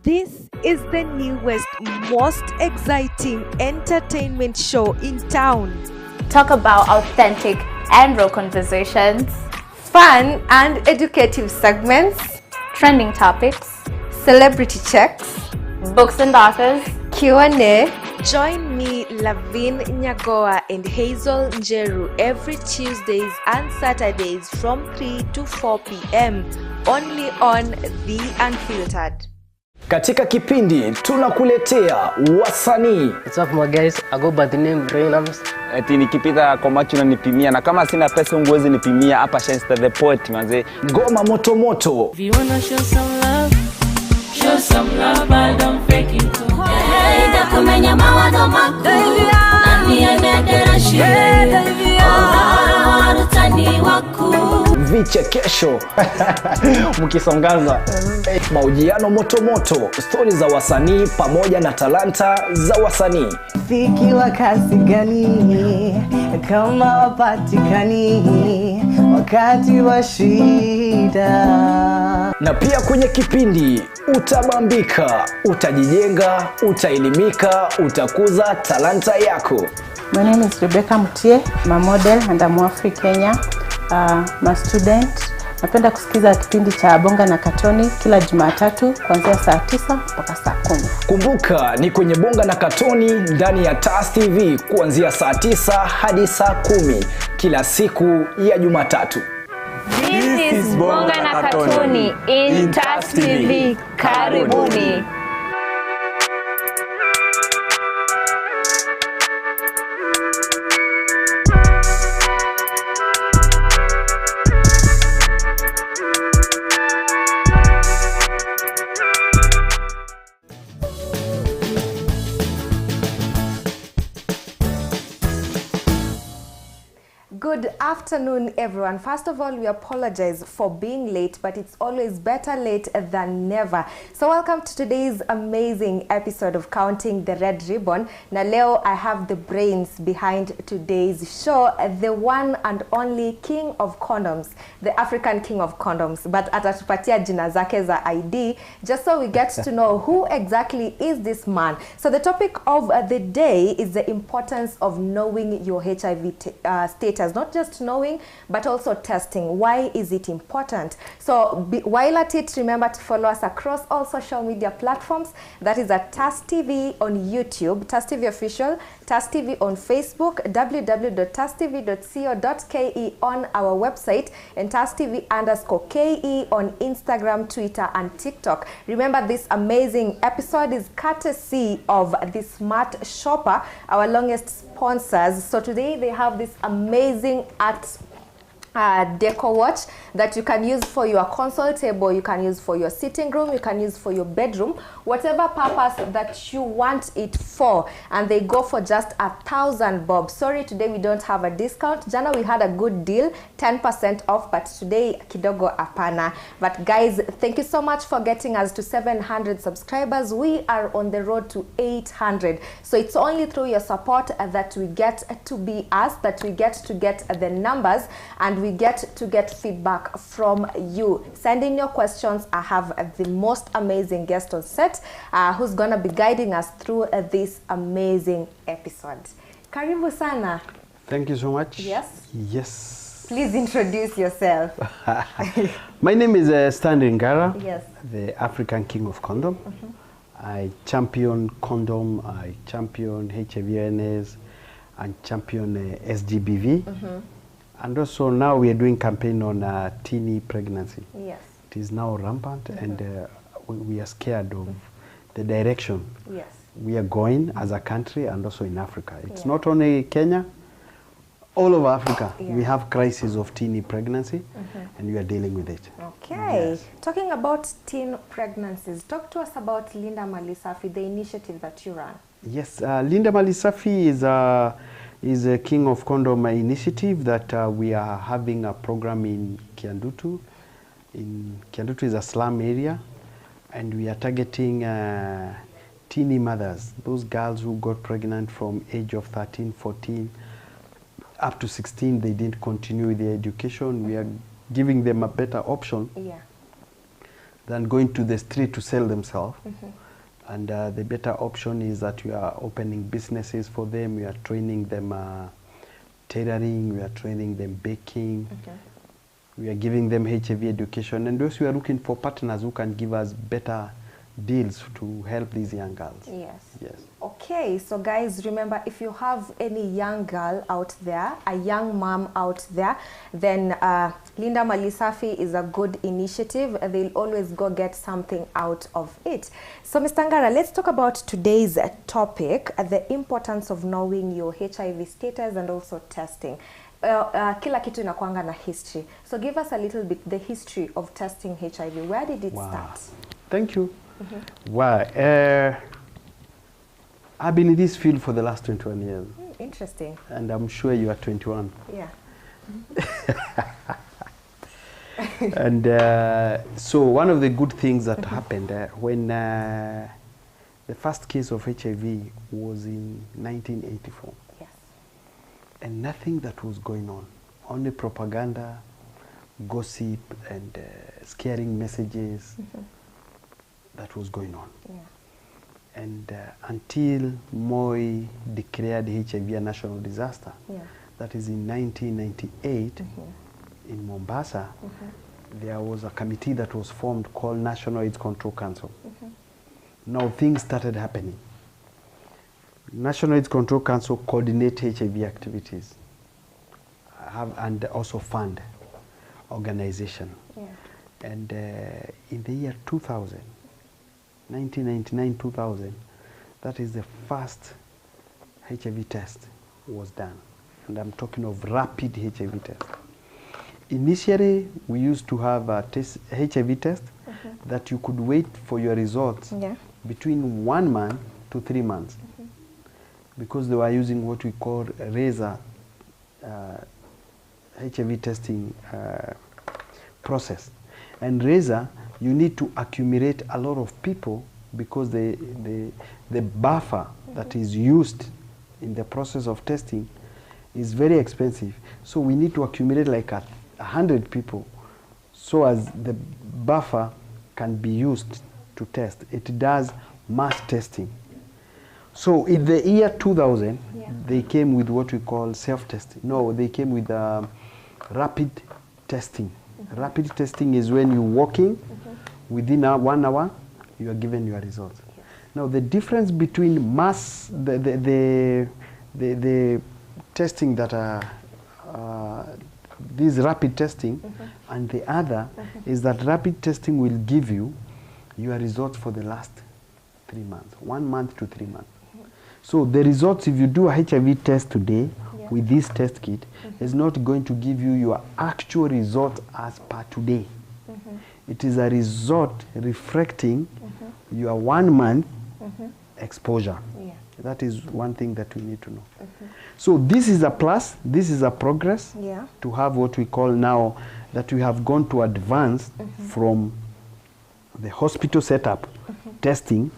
This is the newest, most exciting entertainment show in town. Talk about authentic and real conversations, Fun and educative segments, trending topics, celebrity checks, books and authors, Q&A. Join me, Lavin Nyagoa and Hazel Njeru every Tuesdays and Saturdays from 3 to 4 p.m. only on The Unfiltered. Katika kipindi tunakuletea wasanii. What's up my guys, I go by the name Reynams. Eti nikipita kwa macho unanipimia na kama sina pesa unguwezi nipimia hapa Shensta the Poet manze. Ngoma moto moto. If you wanna show some love but don't fake it too. Enda kumenya mawazo makuu nani anedera shule utani waku Vichekesho mkisongaza mahojiano moto moto, stori za wasanii pamoja na talanta za wasanii. Fiki wa kasi gani kama wapatikani wakati wa shida. Na pia kwenye kipindi utabambika, utajijenga, utaelimika, utakuza talanta yako. My name is Rebecca Mutie, I'm a model and I'm Afri Kenya. I'm a student. Napenda kusikiza kipindi cha Bonga na Katoni kila Jumatatu kuanzia saa 9 mpaka saa 10. Kumbuka ni kwenye Bonga na Katoni ndani ya TAS TV kuanzia saa 9 hadi saa 10 kila siku ya Jumatatu. This is Bonga na Katoni in TAS TV. Karibuni. Good afternoon, everyone. First of all, we apologize for being late, but it's always better late than never. So welcome to today's amazing episode of Counting the Red Ribbon. Na leo, I have the brains behind today's show, the one and only king of condoms, the African king of condoms. But atatupatia jina zake za ID, just so we get to know who exactly is this man. So the topic of the day is the importance of knowing your HIV status. Not just knowing, but also testing. Why is it important? So while at it, remember to follow us across all social media platforms. That is at TAS TV on YouTube, TAS TV Official, TAS TV on Facebook, www.tastv.co.ke on our website, and TAS TV_KE on Instagram, Twitter, and TikTok. Remember, this amazing episode is courtesy of the Smart Shopper, our longest sponsors. So today they have this amazing art deco watch that you can use for your console table, you can use for your sitting room, you can use for your bedroom, whatever purpose that you want it for. And they go for just 1,000 bob. Sorry, today we don't have a discount. Jana we had a good deal, 10% off, but today kidogo apana. But guys, thank you so much for getting us to 700 subscribers. We are on the road to 800. So it's only through your support that we get to be us, that we get to get the numbers, and we get to get feedback from you. Send in your questions. I have the most amazing guest on set who's going to be guiding us through this amazing episode. Karibu sana. Thank you so much. Yes? Yes. Please introduce yourself. My name is Stanley Ngara, Yes. the African king of condom. I champion condom, I champion HIV awareness, and champion SGBV. And also now we are doing campaign on teeny pregnancy. Yes. It is now rampant, and we are scared of the direction Yes. we are going as a country, and also in Africa. It's not only Kenya, all over Africa. We have crisis of teeny pregnancy, and we are dealing with it. Okay. Yes. Talking about teen pregnancies, talk to us about Linda Malisafi, the initiative that you run. Yes, Linda Malisafi is a King of Condom initiative that we are having a program in Kiandutu. Kiandutu is a slum area, and we are targeting teeny mothers, those girls who got pregnant from age of 13, 14, up to 16. They didn't continue with their education. We are giving them a better option. Yeah. than going to the street to sell themselves. And the better option is that we are opening businesses for them. We are training them tailoring. We are training them baking. We are giving them HIV education. And those we are looking for partners who can give us better deals to help these young girls. Yes. Yes. Okay, so guys, remember, if you have any young girl out there, a young mom out there, then Linda Malisafi is a good initiative. They'll always go get something out of it. So, Mr. Ngara, let's talk about today's topic, the importance of knowing your HIV status and also testing. Kila kitu inakuanga na history. So give us a little bit the history of testing HIV. Where did it start? Thank you. Well, I've been in this field for the last 21 years. Interesting. And I'm sure you are 21. Yeah. And so one of the good things that happened when the first case of HIV was in 1984. Yes. And nothing that was going on. Only propaganda, gossip, and scaring messages that was going on. Yeah. And until Moi declared HIV a national disaster, that is in 1998, in Mombasa, there was a committee that was formed called National AIDS Control Council. Now things started happening. National AIDS Control Council coordinate HIV activities and also fund organization. And in the year 2000, 1999-2000, that is the first HIV test was done. And I'm talking of rapid HIV test. Initially, we used to have a HIV test that you could wait for your results between 1 month to 3 months. Because they were using what we call a razor HIV testing process. And razor, you need to accumulate a lot of people because the buffer that is used in the process of testing is very expensive. So we need to accumulate like 100 people so as the buffer can be used to test. It does mass testing. So in the year 2000, they came with what we call self-testing. No, they came with rapid testing. Rapid testing is when you're walking, within 1 hour, you are given your results. Now the difference between mass, the testing that are this rapid testing and the other is that rapid testing will give you your results for the last 3 months, 1 month to 3 months. So the results, if you do a HIV test today with this test kit, is not going to give you your actual result as per today. It is a result reflecting your 1 month exposure. That is one thing that we need to know. So this is a plus, this is a progress to have what we call now that we have gone to advance from the hospital setup testing.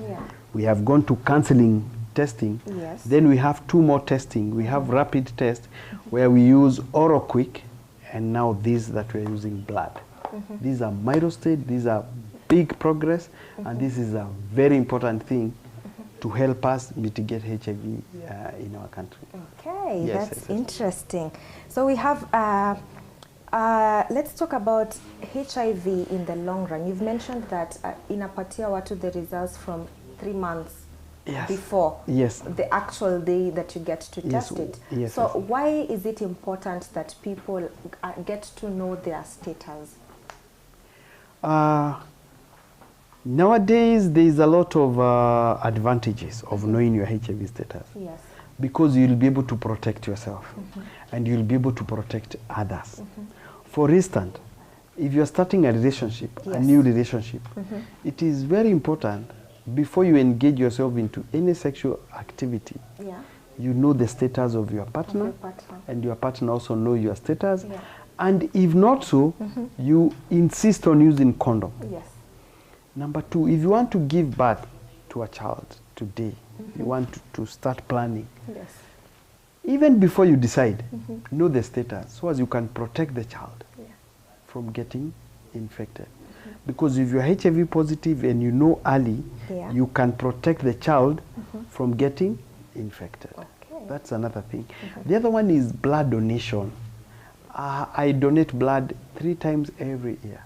We have gone to counseling testing. Then we have 2 more testing. We have rapid test where we use oral quick, and now these that we are using blood. These are milestone, these are big progress, and this is a very important thing to help us mitigate HIV in our country. Okay, that's interesting. So we have, let's talk about HIV in the long run. You've mentioned that inapatia watu the results from 3 months before the actual day that you get to test it. So why is it important that people get to know their status? Nowadays, there is a lot of advantages of knowing your HIV status. Because you'll be able to protect yourself and you'll be able to protect others. For instance, if you're starting a relationship, a new relationship, it is very important before you engage yourself into any sexual activity, you know the status of your partner, and your partner also know your status. And if not so, you insist on using condom. Number 2, if you want to give birth to a child today, you want to start planning. Even before you decide, know the status so as you can protect the child from getting infected. Because if you're HIV positive and you know early, Yeah. you can protect the child from getting infected. Okay. That's another thing. The other one is blood donation. I donate blood 3 times every year.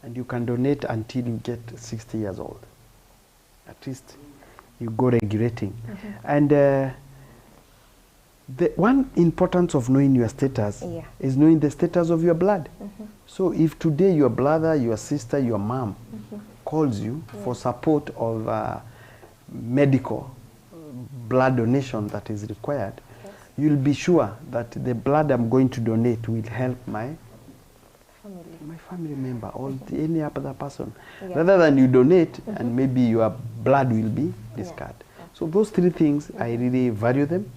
And you can donate until you get 60 years old. At least you go regulating. And the one importance of knowing your status Yeah. is knowing the status of your blood. So if today your brother, your sister, your mom calls you for support of medical blood donation that is required, you'll be sure that the blood I'm going to donate will help my family member or any other person. Yeah. Rather than you donate and maybe your blood will be discarded. So those 3 things, I really value them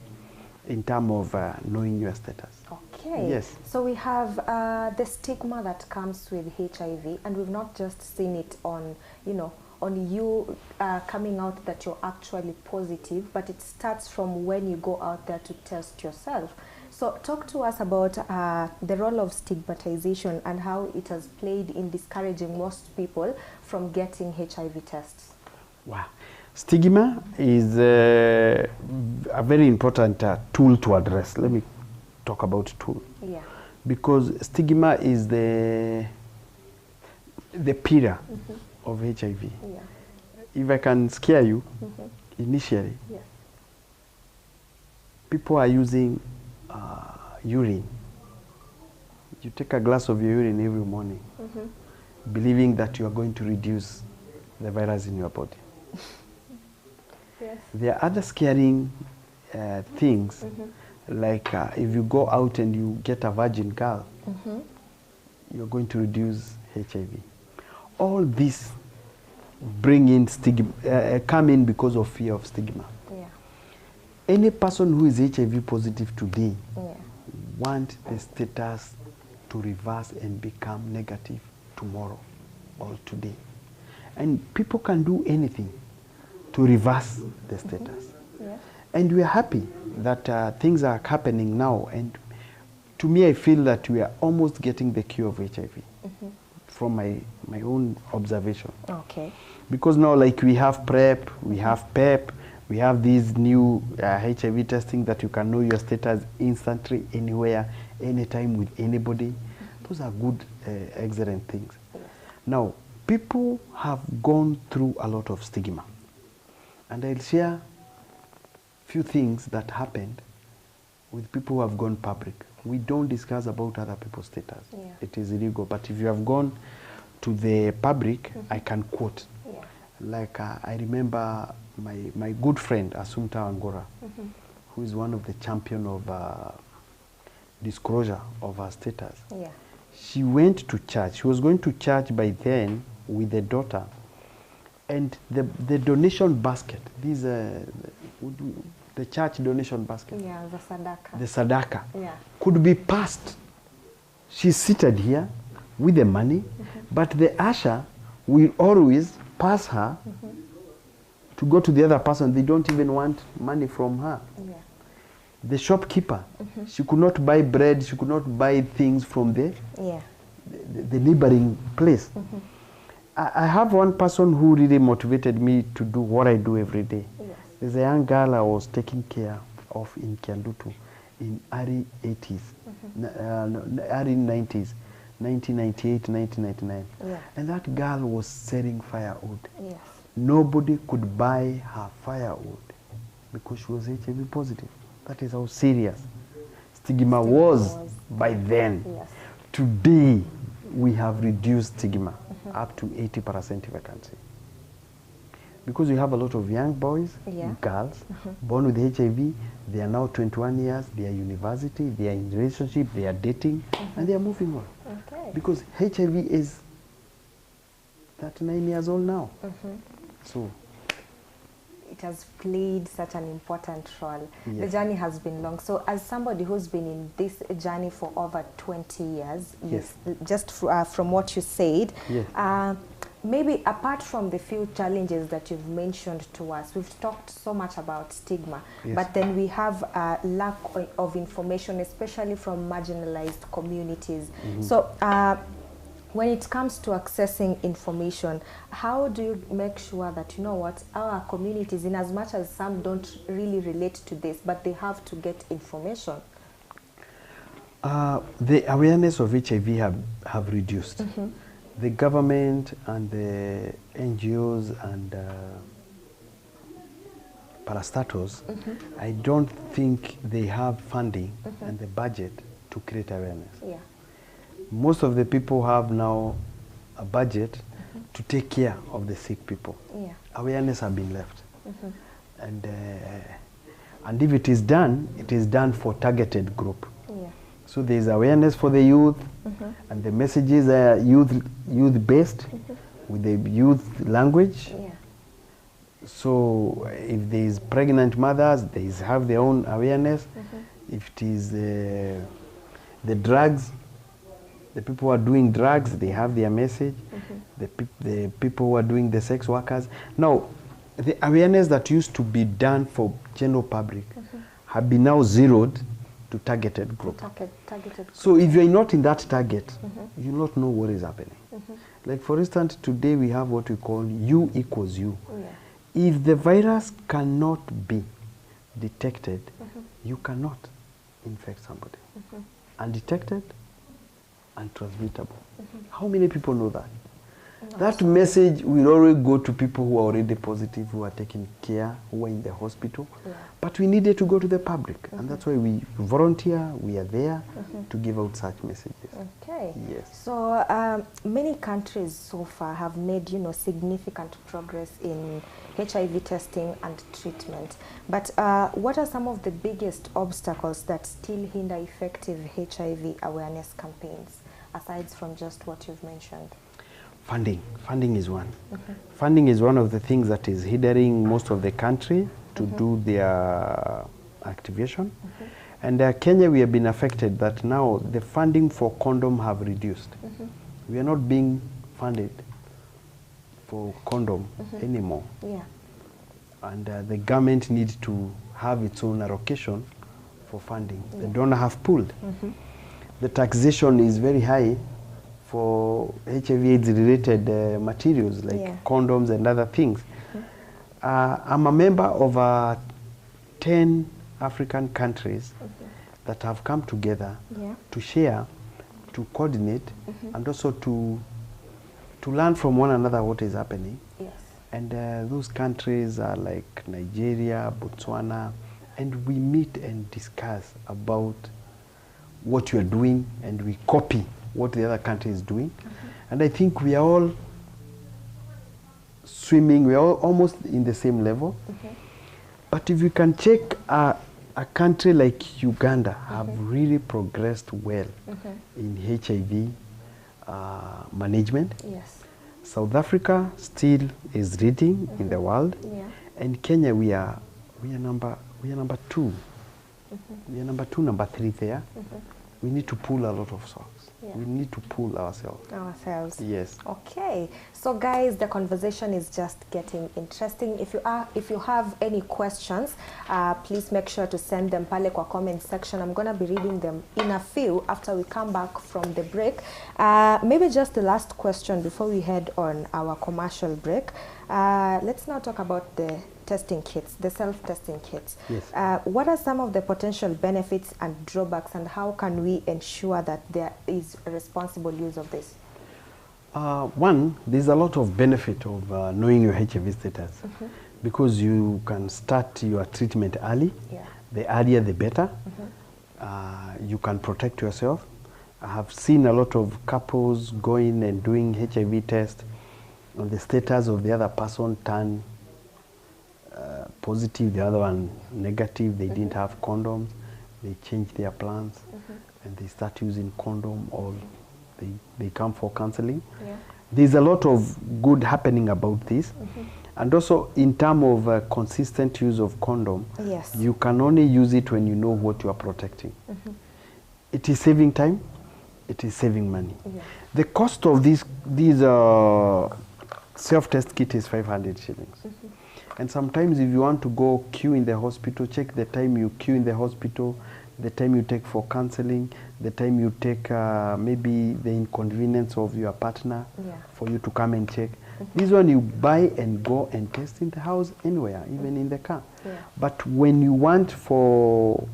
in terms of knowing your status. Okay. Yes. So we have the stigma that comes with HIV, and we've not just seen it on, you know, on you coming out that you're actually positive, but it starts from when you go out there to test yourself. So talk to us about the role of stigmatization and how it has played in discouraging most people from getting HIV tests. Wow. Stigma is a very important tool to address. Let me talk about tool. Yeah. Because stigma is the pillar of HIV. Yeah. If I can scare you, initially, people are using urine. You take a glass of your urine every morning, believing that you are going to reduce the virus in your body. Yes. There are other scaring things, like if you go out and you get a virgin girl, you're going to reduce HIV. All this bring in stigma, come in because of fear of stigma. Yeah. Any person who is HIV positive today Yeah. want the status to reverse and become negative tomorrow or today. And people can do anything to reverse the status. Yeah. And we are happy that things are happening now. And to me, I feel that we are almost getting the cure of HIV from my own observation. Okay. Because now, like, we have PrEP, we have PEP, we have these new HIV testing that you can know your status instantly, anywhere, anytime, with anybody. Those are good, excellent things. Now, people have gone through a lot of stigma. And I'll share few things that happened with people who have gone public. We don't discuss about other people's status. Yeah. It is illegal. But if you have gone to the public, I can quote. Yeah. Like I remember my good friend Assumpta Angora, who is one of the champion of disclosure of her status. Yeah. She went to church. She was going to church by then with a daughter. And the donation basket, these the church donation basket, Yeah, the sadaka. the sadaka, Yeah. could be passed. She's seated here with the money, but the usher will always pass her to go to the other person. They don't even want money from her. Yeah. The shopkeeper, she could not buy bread, she could not buy things from the neighboring place. I have one person who really motivated me to do what I do every day. Yes. There's a young girl I was taking care of in Kiandutu in early 80s, early 90s, 1998, 1999. Yeah. And that girl was selling firewood. Yes. Nobody could buy her firewood because she was HIV positive. That is how serious stigma was by then. Yes. Today, we have reduced stigma up to 80%, if I can say. Because we have a lot of young boys, girls, born with HIV, they are now 21 years, they are university, they are in relationship, they are dating, and they are moving on. Okay. Because HIV is 39 years old now. So it has played such an important role. Yes. The journey has been long. So as somebody who's been in this journey for over 20 years, Yes. just from what you said, Yes. maybe apart from the few challenges that you've mentioned to us, we've talked so much about stigma, Yes. but then we have a lack of information, especially from marginalized communities. So when it comes to accessing information, how do you make sure that, you know what, our communities, in as much as some don't really relate to this, but they have to get information? The awareness of HIV have reduced. The government and the NGOs and parastatals, I don't think they have funding and the budget to create awareness. Yeah. Most of the people have now a budget to take care of the sick people. Yeah. Awareness have been left. And if it is done for targeted group. Yeah. So there is awareness for the youth, and the messages are youth based with the youth language. Yeah. So if there is pregnant mothers, they have their own awareness. If it is the drugs, the people who are doing drugs, they have their message. The people who are doing the sex workers. Now, the awareness that used to be done for general public have been now zeroed to targeted group. Targeted group. So if you're not in that target, you not know what is happening. Like for instance, today we have what we call U equals U. Yeah. If the virus cannot be detected, you cannot infect somebody. Undetected, untransmittable. How many people know that? That message will already go to people who are already positive, who are taking care, who are in the hospital. Yeah. But we needed to go to the public, and that's why we volunteer, we are there to give out such messages. Okay. Yes. So many countries so far have made, you know, significant progress in HIV testing and treatment. But what are some of the biggest obstacles that still hinder effective HIV awareness campaigns, aside from just what you've mentioned? Funding is one. Funding is one of the things that is hindering most of the country to do their activation. And Kenya, we have been affected that now the funding for condom have reduced. We are not being funded for condom anymore. Yeah. And the government needs to have its own allocation for funding. The donor have pulled. The taxation is very high for HIV/AIDS related materials like condoms and other things. I'm a member of 10 African countries that have come together to share, to coordinate, and also to learn from one another what is happening. Yes. And those countries are like Nigeria, Botswana, and we meet and discuss about what you are doing, and we copy what the other country is doing. And I think we are all swimming, we are all almost in the same level. But if you can check a country like Uganda have really progressed well in HIV management. Yes. South Africa still is leading in the world. Yeah. And Kenya, we are number 2. We are number 2, number 3 there. We need to pull a lot of socks. Yeah. We need to pull ourselves. Yes. Okay. So guys, the conversation is just getting interesting. If you have any questions, please make sure to send them pale kwa comment section. I'm gonna be reading them in a few after we come back from the break. Maybe just the last question before we head on our commercial break. Let's now talk about the testing kits, the self-testing kits. Yes. What are some of the potential benefits and drawbacks, and how can we ensure that there is a responsible use of this? One, there's a lot of benefit of knowing your HIV status because you can start your treatment early. Yeah. The earlier the better. You can protect yourself. I have seen a lot of couples going and doing HIV test and the status of the other person turn positive, the other one negative. They didn't have condoms. They changed their plans and they start using condom, or they come for counseling. Yeah. There's a lot of good happening about this. And also in terms of consistent use of condom, Yes. you can only use it when you know what you are protecting. It is saving time, it is saving money. Yeah. The cost of these self-test kit is 500 shillings. And sometimes if you want to go queue in the hospital, check the time you queue in the hospital, the time you take for counseling, the time you take maybe the inconvenience of your partner for you to come and check. This one you buy and go and test in the house, anywhere, even in the car. But when you want for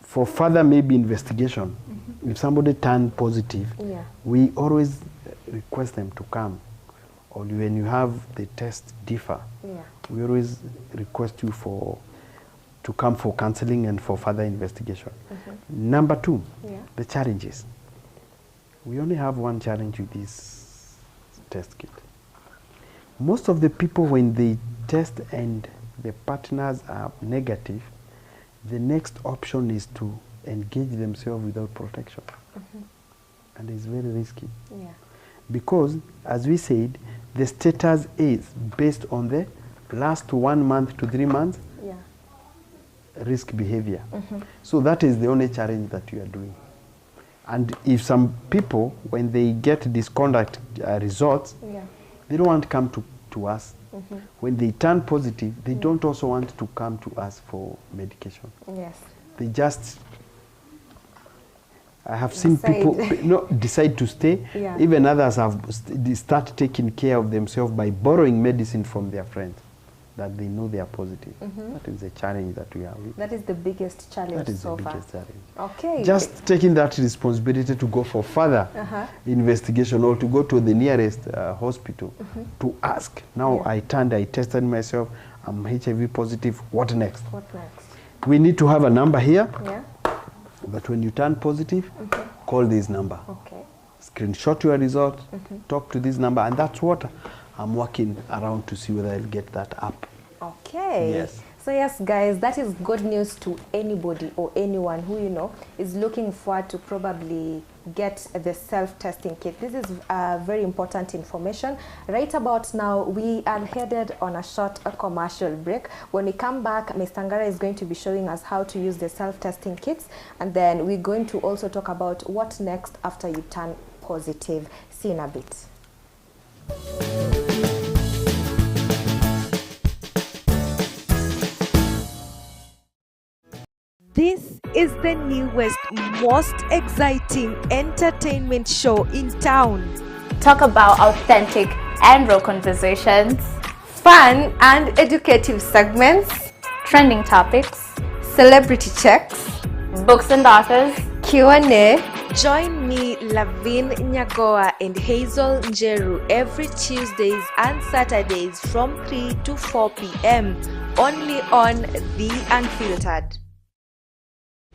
further maybe investigation, if somebody turned positive, we always request them to come. Or when you have the test differ, we always request you to come for counseling and for further investigation. Number 2, the challenges. We only have one challenge with this test kit. Most of the people, when they test and the partners are negative, the next option is to engage themselves without protection. And it's very risky. Because, as we said, the status is based on the last 1 month to 3 months risk behavior. So that is the only challenge that you are doing. And if some people, when they get disconduct results, they don't want to come to us. When they turn positive, they don't also want to come to us for medication. They just, I have seen people decide to stay. Even others have start taking care of themselves by borrowing medicine from their friends that they know they are positive. That is the challenge that we have. That is the biggest challenge That is so the far. biggest challenge. Okay. Just taking that responsibility to go for further investigation or to go to the nearest hospital to ask. Now I tested myself, I'm HIV positive, what next? What next? We need to have a number here. But when you turn positive, call this number. Screenshot your result, talk to this number, and that's what I'm working around to see whether I'll get that up. Okay. Yes. So yes, guys, that is good news to anybody or anyone who, you know, is looking forward to probably get the self-testing kit. This is very important information. Right about now, we are headed on a short commercial break. When we come back, Mr. Ngara is going to be showing us how to use the self-testing kits, and then we're going to also talk about what next after you turn positive. See you in a bit. This is the newest, most exciting entertainment show in town. Talk about authentic and real conversations, Fun and educative segments, trending topics, celebrity checks, books and authors, Q&A. Join me, Lavin Nyagoa and Hazel Njeru every Tuesdays and Saturdays from 3 to 4 p.m. only on The Unfiltered.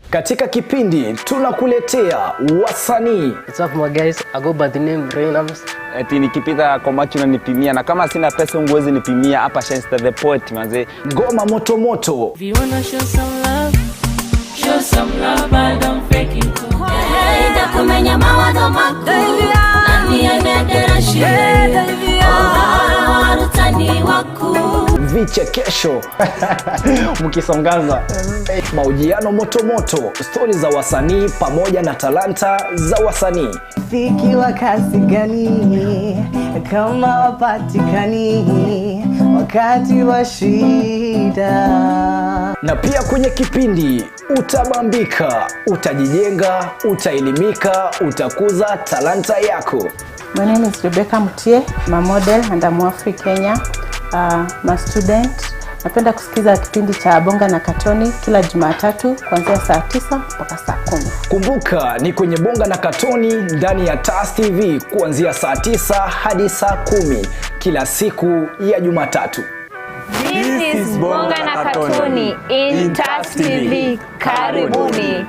Katika kipindi tunakuletea wasanii. What's up my guys, I go by the name Reynams. Eti nikipita kwa macho unanipimia, na kama sina pesa unguwezi nipimia hapa Shensta the Poet manze. Ngoma moto moto. If you wanna show some love, but don't fake it. Kumenya mawazo mako, nani anedera shie, utani wako. Vichekesho mkisongaza, mahojiano moto moto, stori za wasanii pamoja na talanta za wasanii. Zikiwa kasi gani kama wapatikani wakati wa shida. Na pia kwenye kipindi utabambika, utajijenga, utaelimika, utakuza talanta yako. My name is Rebecca Mutie, I'm a model and I'm Afri Kenya. I'm a student. Napenda kusikiza kipindi cha Bonga na Katoni kila Jumatatu kuanzia saa 9 mpaka saa 10. Kumbuka ni kwenye Bonga na Katoni ndani ya TAS TV kuanzia saa 9 hadi saa 10 kila siku ya Jumatatu. This is Bonga na Katoni in TAS TV. Karibuni.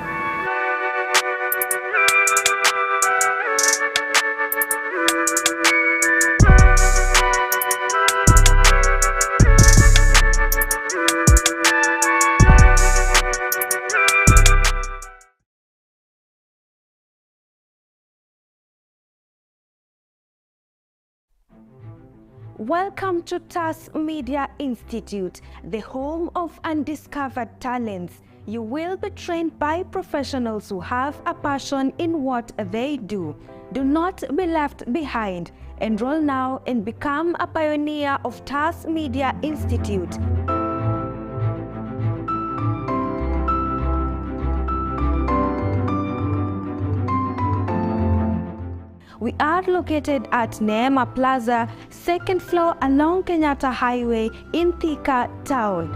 Welcome to TAS Media Institute, the home of undiscovered talents. You will be trained by professionals who have a passion in what they do. Do not be left behind. Enroll now and become a pioneer of TAS Media Institute. We are located at Neema Plaza, 2nd floor along Kenyatta Highway in Thika Town.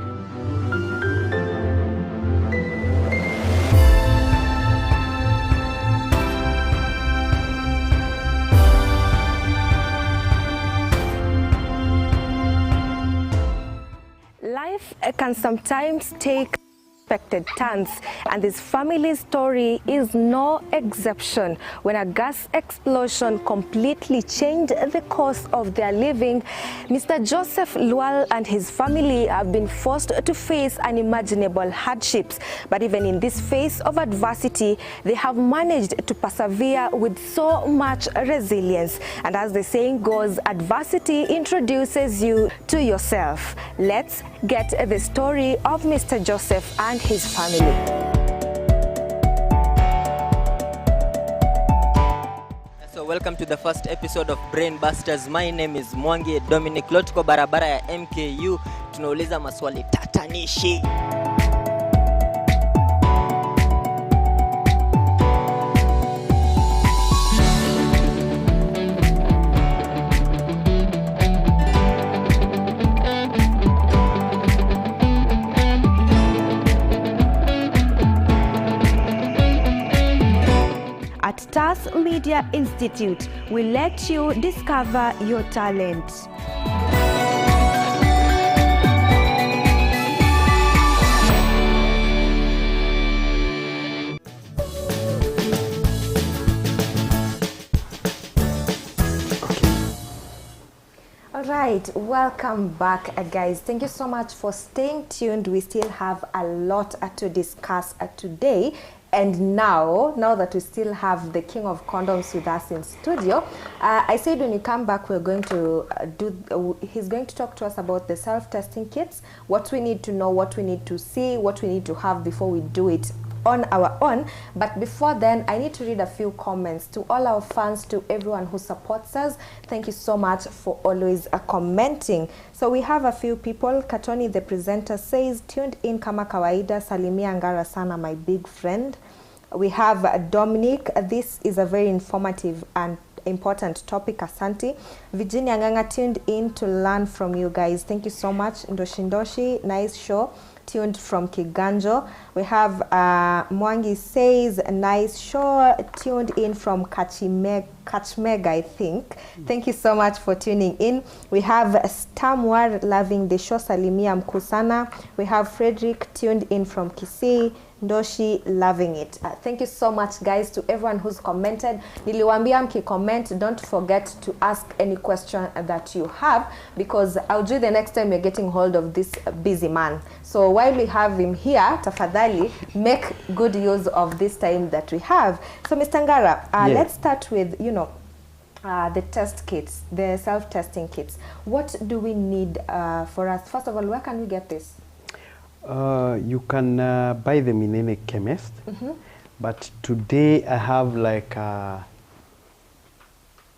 Life can sometimes take unexpected turns, and this family's story is no exception. When a gas explosion completely changed the course of their living, Mr. Joseph Lual and his family have been forced to face unimaginable hardships. But even in this phase of adversity, they have managed to persevere with so much resilience. And as the saying goes, adversity introduces you to yourself. Let's get the story of Mr. Joseph and his family. So welcome to the first episode of Brain Busters. My name is Mwangi Dominic. Leo tuko barabara ya MKU, tunauliza maswali tatanishi. At TAS Media Institute, we let you discover your talent. All right, welcome back, guys. Thank you so much for staying tuned. We still have a lot to discuss today. And now that we still have the King of Condoms with us in studio, I said when you come back, we're going to he's going to talk to us about the self-testing kits, what we need to know, what we need to see, what we need to have before we do it on our own. But before then, I need to read a few comments to all our fans, to everyone who supports us. Thank you so much for always commenting. So we have a few people. Katoni the presenter says, tuned in kama kawaida, salimia ngara sana my big friend. We have Dominic. This is a very informative and important topic, asante. Virginia Nganga tuned in to learn from you guys. Thank you so much. Ndoshi, nice show. Tuned from Kiganjo. We have Mwangi says, nice show. Tuned in from Kachmega, I think. Thank you so much for tuning in. We have Stamwar loving the show, salimia mkusana. We have Frederick tuned in from Kisii. Ndoshi loving it. Thank you so much, guys, to everyone who's commented. Niliwambia mki-comment, don't forget to ask any question that you have, because I'll do the next time you're getting hold of this busy man. So while we have him here, tafadhali, make good use of this time that we have. So Mr. Ngara, let's start with, the test kits, the self-testing kits. What do we need for us? First of all, where can we get this? You can buy them in any chemist, but today I have like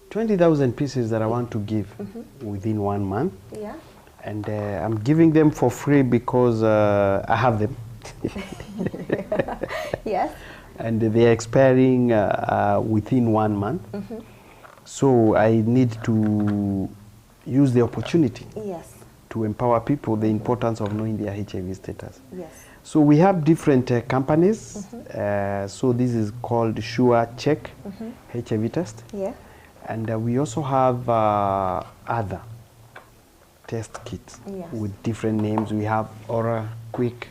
20,000 pieces that I want to give within 1 month. Yeah. And I'm giving them for free because I have them. Yes. And they're expiring within 1 month. So I need to use the opportunity. Yes. To empower people the importance of knowing their HIV status. Yes. So we have different companies. So this is called Sure Check HIV test. Yeah. And we also have other test kits with different names. We have Aura Quick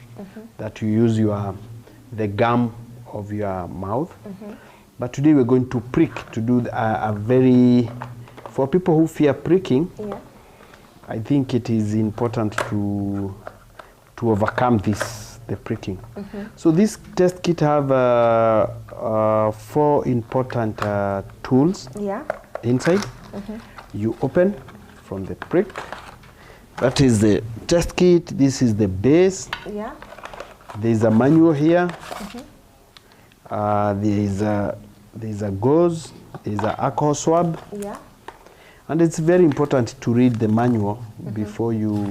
that you use the gum of your mouth. But today we're going to prick, to do a very, for people who fear pricking, I think it is important to overcome the pricking. So this test kit have 4 important tools inside. You open from the prick. That is the test kit. This is the base. Yeah. There's a manual here. There's a gauze. There's an alcohol swab. Yeah. And it's very important to read the manual before you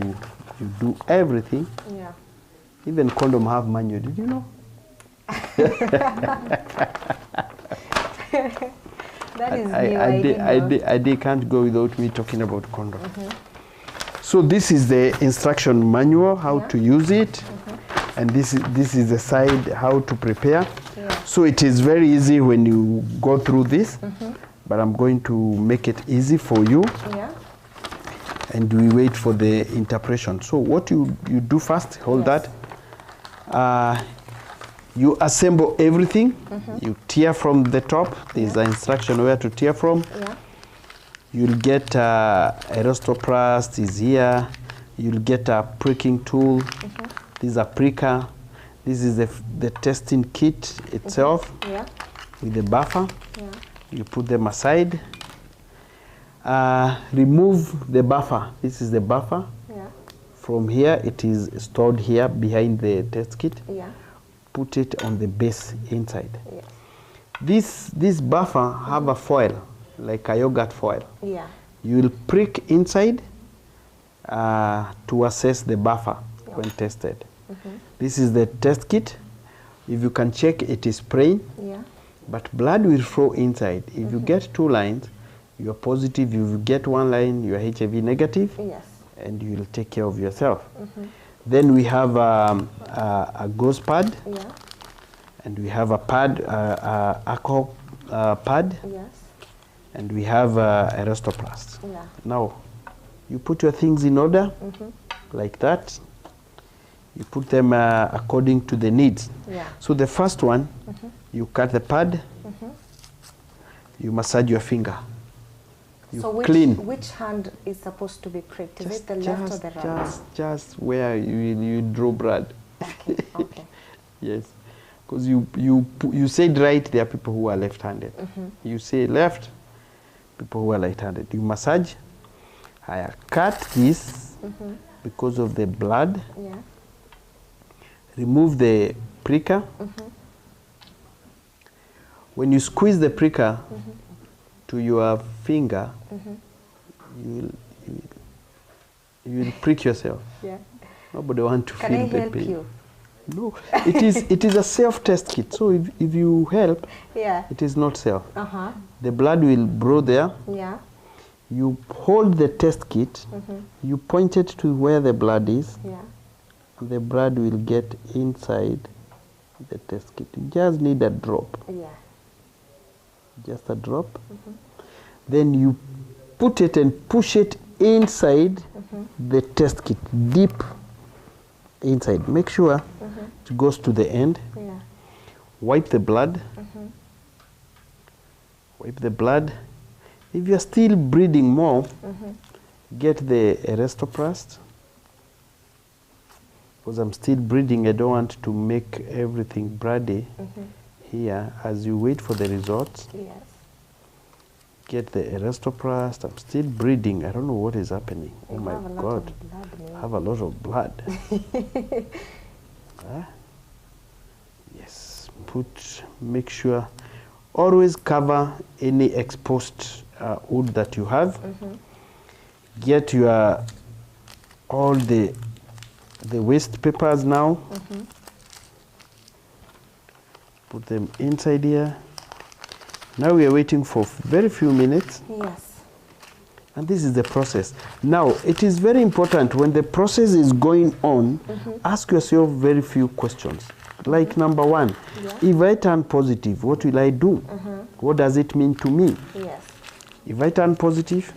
do everything. Yeah. Even condom have manual. Did you know? That is new. I can't go without me talking about condom. So this is the instruction manual, how to use it. And this is the side, how to prepare. So it is very easy when you go through this, but I'm going to make it easy for you. And we wait for the interpretation. So what you do first, hold that. You assemble everything. You tear from the top. There's an instruction where to tear from. You'll get elastoplast is here. You'll get a pricking tool. This is a pricker. This is the testing kit itself with the buffer. You put them aside. Remove the buffer. This is the buffer. From here, it is stored here behind the test kit. Put it on the base inside. This buffer have a foil, like a yogurt foil. You will prick inside to assess the buffer when tested. This is the test kit. If you can check, it is plain, but blood will flow inside. If you get 2 lines, you are positive. If you get 1 line, you are HIV negative, and you will take care of yourself. Then we have a gauze pad, and we have a pad, alcohol pad, and we have elastoplast. Now, you put your things in order, like that. You put them according to the needs. So the first one, you cut the pad, you massage your finger. You so clean. Which hand is supposed to be pricked? Is it the left or the right? Just where you draw blood. Okay. Yes. Because you said right, there are people who are left-handed. You say left, people who are right-handed. You massage. I cut this because of the blood. Remove the pricker. When you squeeze the pricker to your finger, you will prick yourself. Nobody wants to feel the pain. Can I help you? No, it is a self-test kit. So if you help, it is not self. The blood will grow there. You hold the test kit. You point it to where the blood is. And the blood will get inside the test kit. You just need a drop. Just a drop. Then you put it and push it inside the test kit, deep inside. Make sure it goes to the end. Wipe the blood. Wipe the blood. If you're still bleeding more, get the elastoplast. Because I'm still bleeding, I don't want to make everything bloody here. As you wait for the results, get the elastoplast. I'm still bleeding. I don't know what is happening. Oh my God. I have a lot of blood. Yes. Make sure, always cover any exposed wound that you have. Get your, all the waste papers now. Put them inside here. Now we are waiting for very few minutes. And this is the process. Now, it is very important when the process is going on, ask yourself very few questions. Like number 1, if I turn positive, what will I do? What does it mean to me? If I turn positive,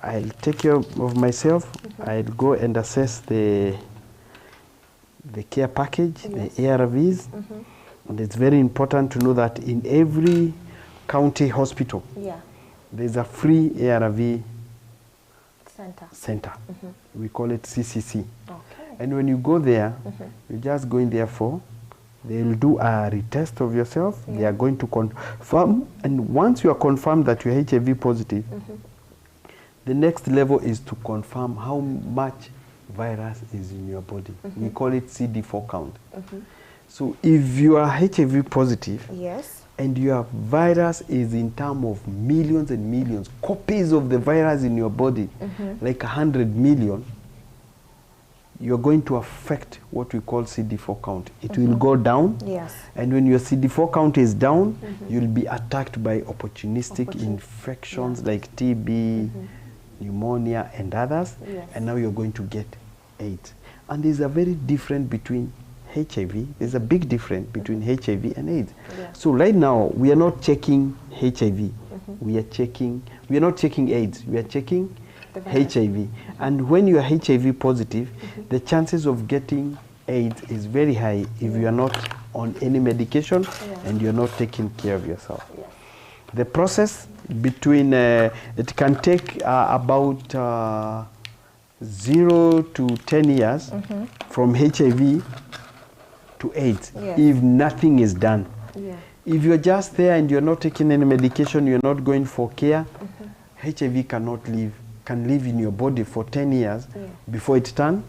I'll take care of myself. I'll go and assess the care package, the ARVs. And it's very important to know that in every county hospital, there's a free ARV center. We call it CCC. And when you go there, you just go in there they'll do a retest of yourself. They are going to confirm. And once you are confirmed that you're HIV positive, the next level is to confirm how much virus is in your body. We call it CD4 count. So if you are HIV positive, and your virus is in terms of millions and millions, copies of the virus in your body, like 100 million, you're going to affect what we call CD4 count. It will go down. Yes. And when your CD4 count is down, you'll be attacked by opportunistic infections like TB, pneumonia, and others. Yes. And now you're going to get AIDS. And there's a very difference between HIV. There's a big difference between HIV and AIDS. Yeah. So right now, we are not checking HIV. We are not checking AIDS. We are checking HIV. And when you are HIV positive, the chances of getting AIDS is very high if you are not on any medication and you're not taking care of yourself. The process between, it can take about 0 to 10 years from HIV to AIDS if nothing is done. Yeah. If you're just there and you're not taking any medication, you're not going for care, HIV can live in your body for 10 years before it turns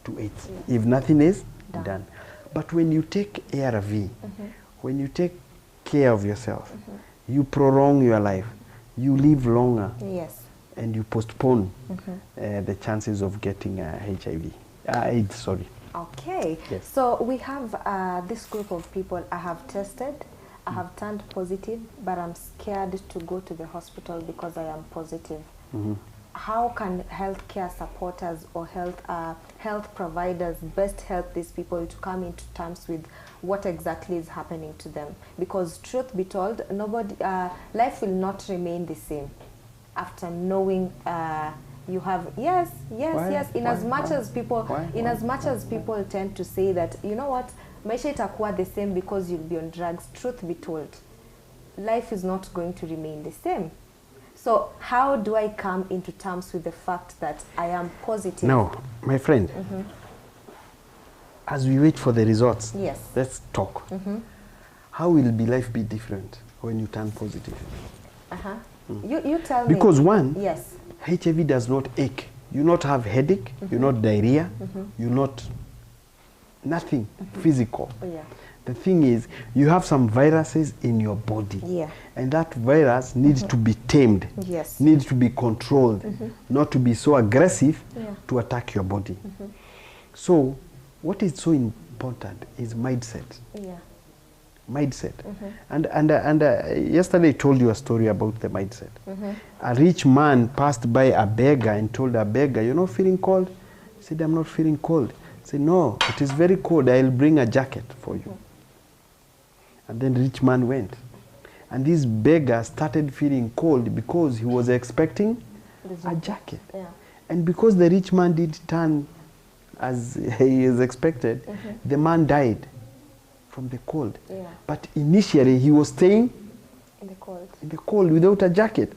to AIDS. If nothing is done. But when you take ARV, when you take care of yourself, you prolong your life, you live longer, and you postpone the chances of getting AIDS, sorry. Okay, Yes. so we have this group of people. I have tested, I have turned positive, but I'm scared to go to the hospital because I am positive. How can healthcare supporters or health providers best help these people to come into terms with what exactly is happening to them? Because truth be told, life will not remain the same after knowing you have in as much as people tend to say that, you know what, maisha itakuwa the same because you'll be on drugs. Truth be told, life is not going to remain the same. So how do I come into terms with the fact that I am positive? Now, my friend, as we wait for the results, let's talk. How will life be different when you turn positive? You tell me. Because one, HIV does not ache. You not have headache, you not diarrhea, you not nothing physical. The thing is, you have some viruses in your body, and that virus needs to be tamed, needs to be controlled, not to be so aggressive to attack your body. So, what is so important is mindset. Mindset. And yesterday I told you a story about the mindset. A rich man passed by a beggar and told a beggar, "You're not feeling cold?" He said, "I'm not feeling cold." He said, "No, it is very cold. I'll bring a jacket for you." And then the rich man went. And this beggar started feeling cold because he was expecting a jacket. And because the rich man did turn as he is expected, the man died from the cold. But initially he was staying in the cold without a jacket.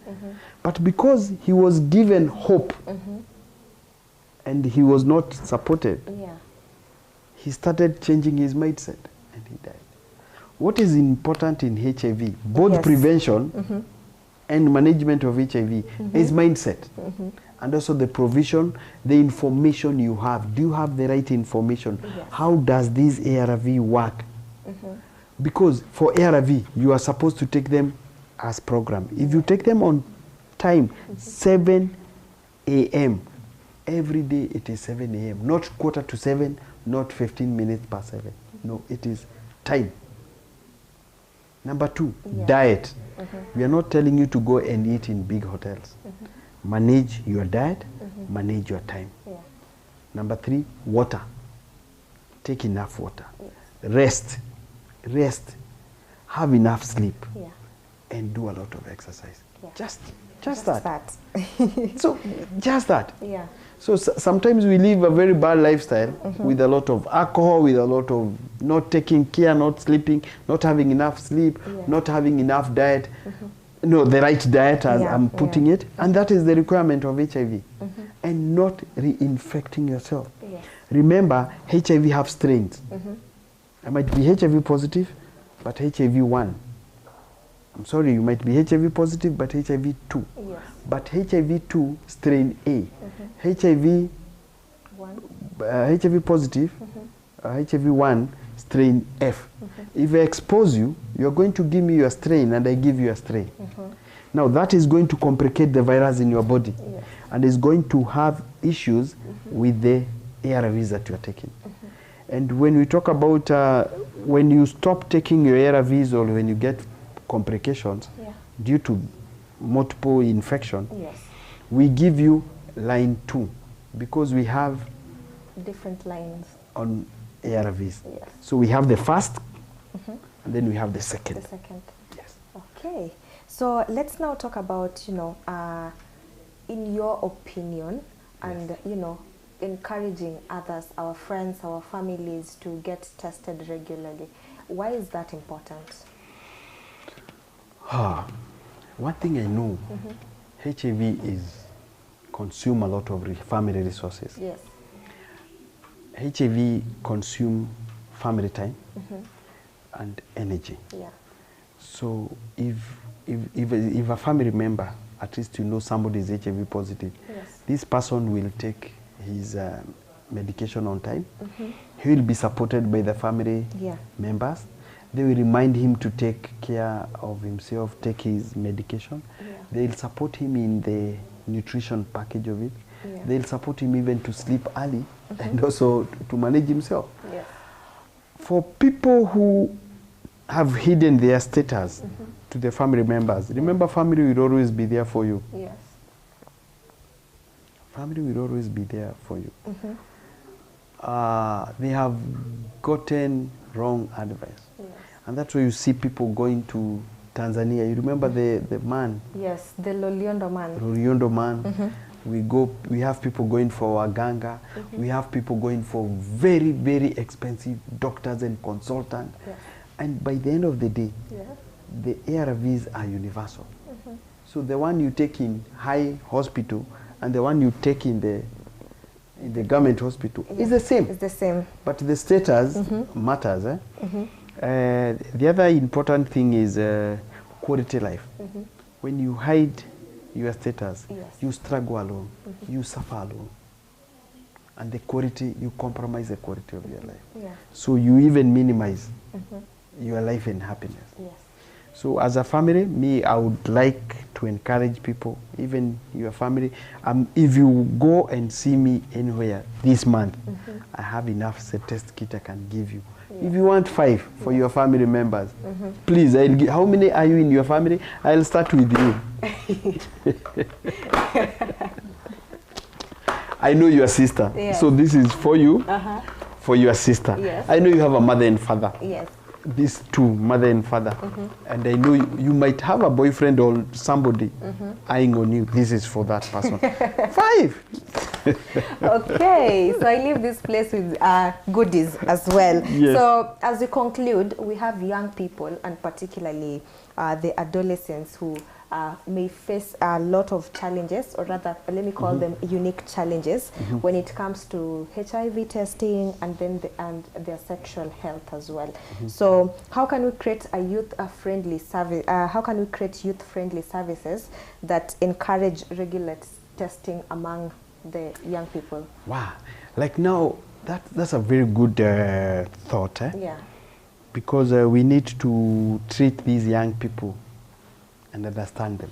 But because he was given hope and he was not supported, he started changing his mindset and he died. What is important in HIV, both prevention and management of HIV, is mindset. And also the provision, the information you have. Do you have the right information? How does this ARV work? Because for ARV, you are supposed to take them as programmed. If you take them on time, 7 a.m., every day it is 7 a.m., not 6:45, not 15 minutes past 7. No, it is time. Number 2, diet. We are not telling you to go and eat in big hotels. Manage your diet, manage your time. Number 3, water. Take enough water. Rest. Have enough sleep. And do a lot of exercise. Just that. So, just that. So sometimes we live a very bad lifestyle with a lot of alcohol, with a lot of not taking care, not sleeping, not having enough sleep, not having enough diet. No, the right diet as I'm putting it. And that is the requirement of HIV. And not reinfecting yourself. Remember, HIV have strains. I might be HIV positive, but HIV-1. I'm sorry, you might be HIV positive, but HIV-2. But HIV-2, strain A. HIV positive, HIV-1, strain F. If I expose you, you're going to give me your strain and I give you a strain. Now that is going to complicate the virus in your body and is going to have issues with the ARVs that you are taking. And when we talk about when you stop taking your ARVs or when you get complications due to multiple infection, we give you line 2 because we have different lines on ARVs. So we have the first and then we have the second. The second. Yes. Okay. So let's now talk about, you know, in your opinion and, you know, encouraging others, our friends, our families to get tested regularly. Why is that important? One thing I know, HIV is consume a lot of family resources. Yes. HIV consume family time and energy. Yeah. So if a family member, at least you know somebody is HIV positive, this person will take his medication on time. He will be supported by the family members. They will remind him to take care of himself, take his medication. They'll support him in the nutrition package of it. They'll support him even to sleep early and also to manage himself. For people who have hidden their status to the family members, remember family will always be there for you. Yes. Family will always be there for you. They have gotten wrong advice. And that's why you see people going to Tanzania. You remember the man? Yes, the Loliondo man. Loliondo man. We have people going for Waganga. We have people going for very, very expensive doctors and consultants. And by the end of the day, the ARVs are universal. So the one you take in high hospital and the one you take in the government hospital is the same. It's the same. But the status matters. The other important thing is quality life. When you hide your status, you struggle alone, you suffer alone. And the quality, you compromise the quality of your life. So you even minimize your life and happiness. So as a family, I would like to encourage people, even your family, if you go and see me anywhere this month, I have enough test kit I can give you. If you want 5 for your family members, please, how many are you in your family? I'll start with you. I know your sister, so this is for you, for your sister. I know you have a mother and father. These two, mother and father. And I know you might have a boyfriend or somebody eyeing on you. This is for that person. 5. Okay, so I leave this place with goodies as well. So as we conclude, we have young people and particularly the adolescents who may face a lot of challenges, or rather, let me call them unique challenges when it comes to HIV testing and then their sexual health as well. So how can we create a youth-friendly service? How can we create youth-friendly services that encourage regular testing among the young people? Wow, like now that's a very good thought. Because we need to treat these young people and understand them.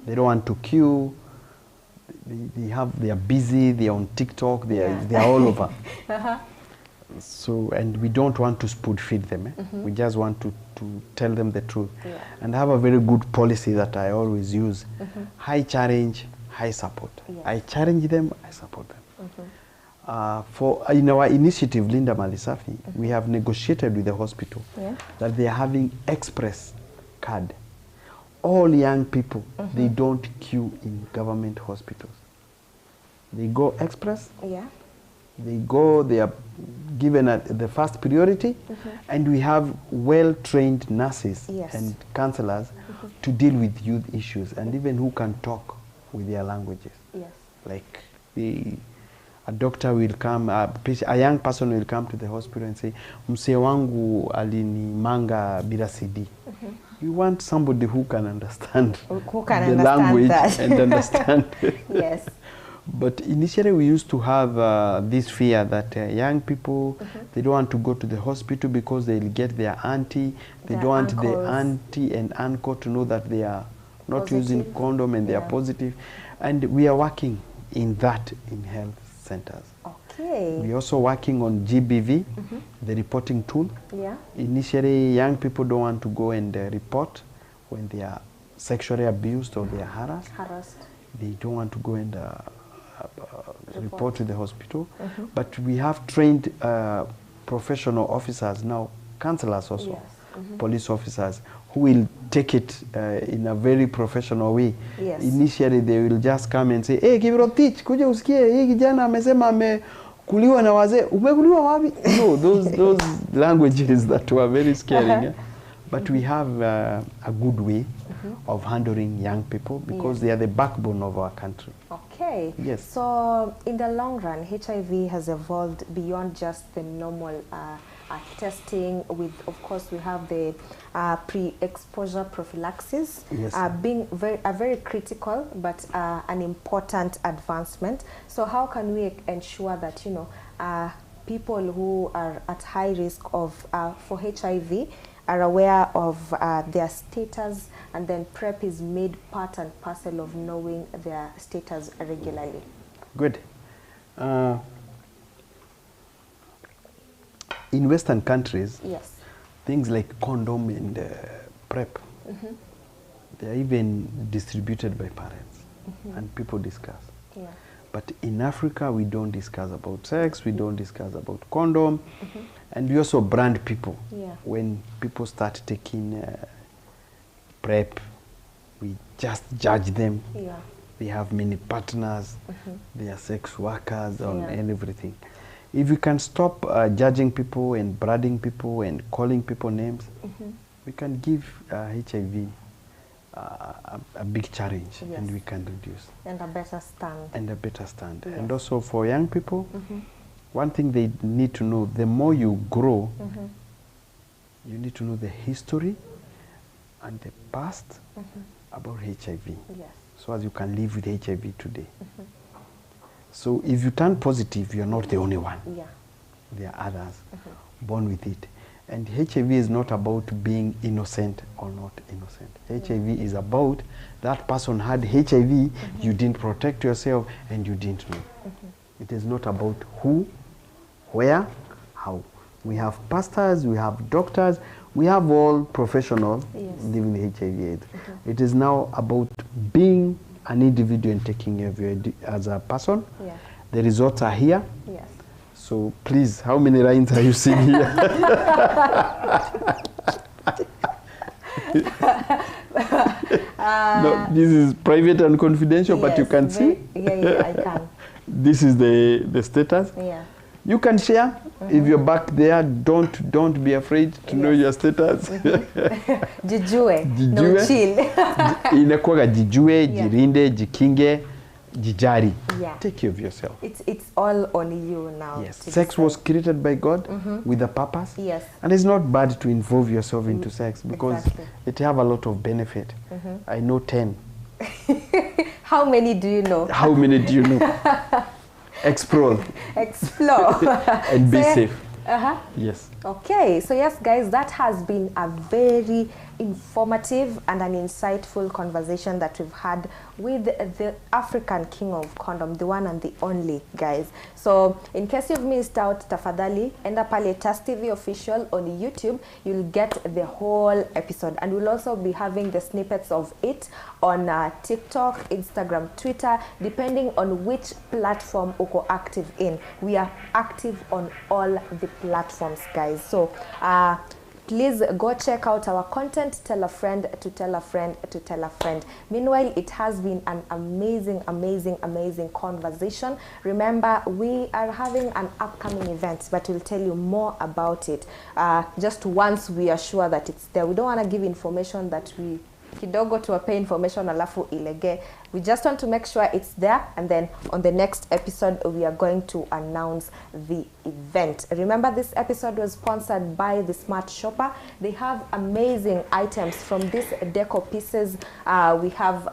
They don't want to queue. They are busy. They are on TikTok. They are all over. So, and we don't want to spoon feed them. We just want to tell them the truth. And I have a very good policy that I always use: high challenge, high support. I challenge them, I support them. In our initiative, Linda Malisafi, we have negotiated with the hospital that they are having express card. All young people, they don't queue in government hospitals. They go express. They go, they are given the first priority, and we have well-trained nurses and counselors to deal with youth issues, and even who can talk with their languages. Like a doctor will come, a young person will come to the hospital and say, "Mse wangu alinimanga bila CD." You want somebody who can understand the language and understand. But initially we used to have this fear that young people, they don't want to go to the hospital because they'll get their auntie. They don't want the auntie and uncle to know that they are not using condom and they are positive. And we are working in that in health centers. Okay. We're also working on GBV, the reporting tool. Yeah. Initially, young people don't want to go and report when they are sexually abused or they are harassed. They don't want to go and report to the hospital. But we have trained professional officers now, counselors also, police officers, who will take it in a very professional way. Yes. Initially, they will just come and say, hey, Kiprotich, kuja usikie, hii kijana amesema amekuliwa na wazee. Umekuliwa wapi? No, those languages that were very scary. Yeah? But we have a good way of handling young people because they are the backbone of our country. Okay. Yes. So in the long run, HIV has evolved beyond just the normal testing. With, of course, we have the pre-exposure prophylaxis, Yes. being very critical but an important advancement. So how can we ensure that people who are at high risk of for HIV are aware of their status, and then PrEP is made part and parcel of knowing their status regularly? Good. In Western countries, Yes. things like condom and PrEP, they are even distributed by parents and people discuss. Yeah. But in Africa, we don't discuss about sex, we don't discuss about condom, and we also brand people. Yeah. When people start taking PrEP, we just judge them. Yeah. They have many partners, they are sex workers and everything. If we can stop judging people and branding people and calling people names, we can give HIV a big challenge, Yes. and we can reduce. And a better stand. And a better stand. Yes. And also for young people, one thing they need to know, the more you grow, you need to know the history and the past about HIV. Yes. So as you can live with HIV today. So if you turn positive, you're not the only one. Yeah. There are others born with it. And HIV is not about being innocent or not innocent. HIV is about that person had HIV, you didn't protect yourself, and you didn't know. It is not about who, where, how. We have pastors, we have doctors, we have all professionals living with HIV/AIDS. It is now about being an individual and taking care of you as a person. Yeah. The results are here. Yes. So please, how many lines are you seeing here? No, this is private and confidential, but you can see. Yeah, I can. This is the status. Yeah. You can share. If you're back there, don't be afraid to know your status. Jijue. No chill. Inakuwaga jijue, jirinde, jikinge, jijari. Yeah. Take care of yourself. It's all on you now. Yes. Sex was created by God with a purpose. Yes. And it's not bad to involve yourself into sex because it have a lot of benefit. I know 10. How many do you know? How many do you know? Explore. Explore. And be safe. Yes. Okay, so yes guys, that has been a very informative and an insightful conversation that we've had with the African king of condom, the one and the only, guys. So in case you've missed out, tafadhali enda pale Tas TV official on YouTube. You'll get the whole episode, and we'll also be having the snippets of it on TikTok, Instagram, Twitter, depending on which platform uko active in. We are active on all the platforms, guys. So please go check out our content. Tell a friend to tell a friend to tell a friend. Meanwhile, it has been an amazing conversation. Remember, we are having an upcoming event, but we'll tell you more about it just once we are sure that it's there. We don't want to give information that we kidogo tuwape information alafu ilege. We just want to make sure it's there, and then on the next episode we are going to announce the event. Remember, this episode was sponsored by the Smart Shopper. They have amazing items from these deco pieces. We have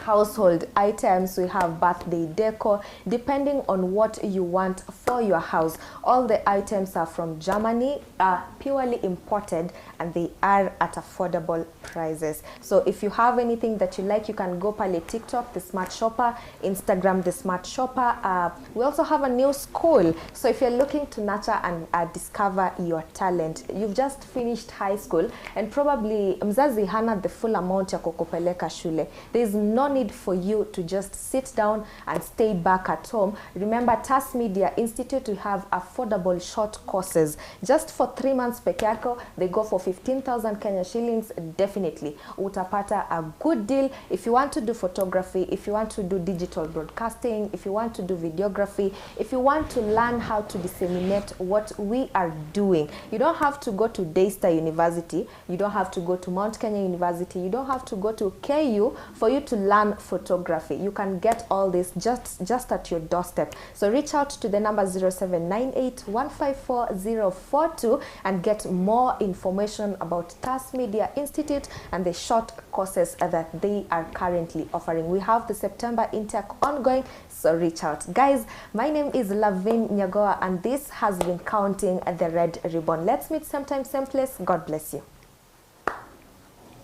household items, we have birthday decor, depending on what you want for your house. All the items are from Germany, are purely imported, and they are at affordable prices. So if you have anything that you like, you can go pale TikTok, The Smart Shopper, Instagram, The Smart Shopper. We also have a new school. So if you're looking to nurture and discover your talent, you've just finished high school and probably mzazi hana the full amount ya kukupeleka shule. There is no need for you to just sit down and stay back at home. Remember, TAS Media Institute, we have affordable short courses. Just for 3 months peke yako, they go for 15,000 Kenya shillings. Definitely utapata a good deal. If you want to do photography, if you want to do digital broadcasting, if you want to do videography, if you want to learn how to disseminate what we are doing, you don't have to go to Daystar University, you don't have to go to Mount Kenya University, you don't have to go to KU for you to learn photography. You can get all this just at your doorstep. So reach out to the number 0798-154-042 and get more information about TAS Media Institute and the short courses that they are currently offering. We have the September intake ongoing, so reach out. Guys, my name is Lavin Nyagoa and this has been Counting the Red Ribbon. Let's meet sometime, same place. God bless you.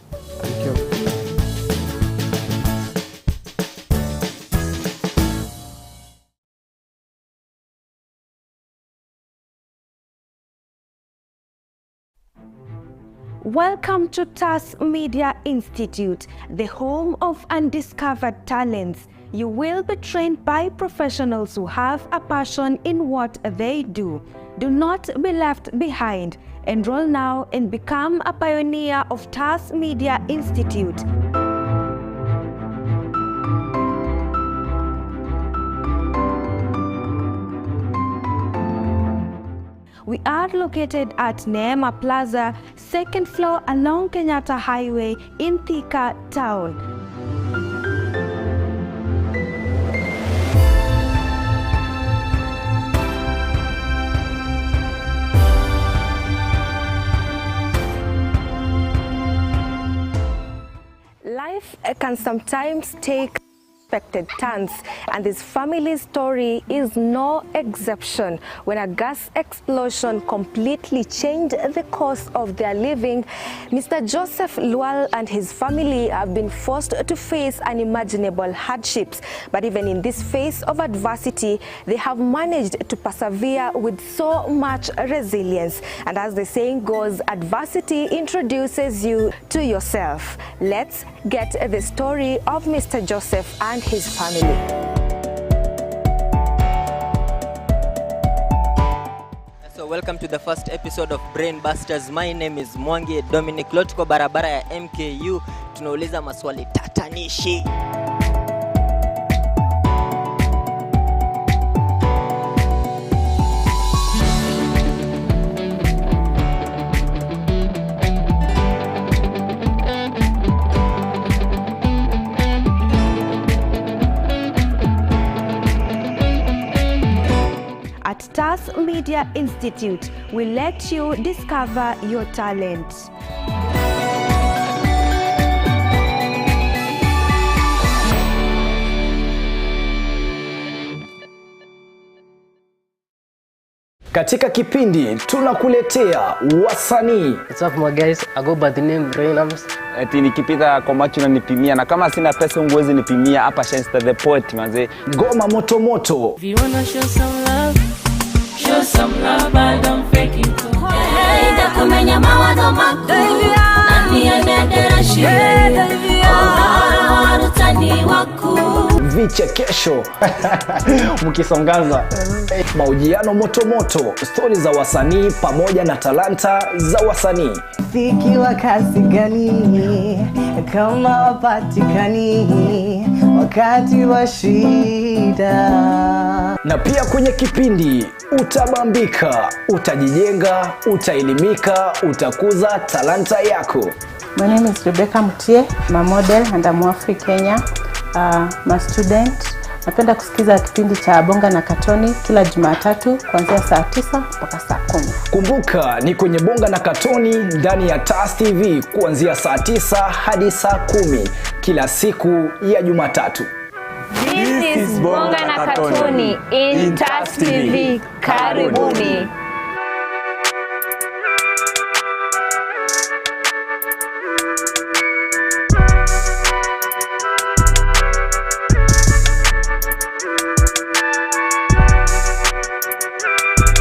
Thank you. Welcome to TAS Media Institute, the home of undiscovered talents. You will be trained by professionals who have a passion in what they do. Do not be left behind. Enroll now and become a pioneer of TAS Media Institute. We are located at Neema Plaza, 2nd floor along Kenyatta Highway in Thika Town. Life can sometimes take unexpected turns, and this family's story is no exception. When a gas explosion completely changed the course of their living, Mr. Joseph Lual and his family have been forced to face unimaginable hardships. But even in this phase of adversity, they have managed to persevere with so much resilience. And as the saying goes, adversity introduces you to yourself. Let's get the story of Mr. Joseph and his family. So welcome to the first episode of Brain Busters. My name is Mwangi Dominic. Lotko barabara ya MKU. Tunauliza maswali tatanishi. At TAS Media Institute, we let you discover your talent. Katika kipindi tunakuletea wasanii. What's up my guys? I go by the name Reynams. Eti nikipita kwa macho na nipimia, na kama sina pesa unguwezi nipimia hapa Shenster the Poet manze. Ngoma moto moto. If you wanna show some love, show some love, but don't fake it too. Hey, ndakumenya mawazo mako, nani anedera shire, utani wako. Vichekesho mkisongaza, mahojiano moto moto, stori za wasanii pamoja na talanta za wasanii. Rafiki wa kasi gani kama wapatikani wakati wa shida. Na pia kwenye kipindi utabambika, utajijenga, utaelimika, utakuza talanta yako. My name is Rebecca Mutie. I'm a model and I'm African Kenya. I'm a student. Napenda kusikiza kipindi cha Bonga na Katoni kila Jumatatu kuanzia saa 9 mpaka saa 10. Kumbuka ni kwenye Bonga na Katoni ndani ya TAS TV kuanzia saa 9 hadi saa 10 kila siku ya Jumatatu. This is Bonga na Katoni in TAS TV. Karibuni.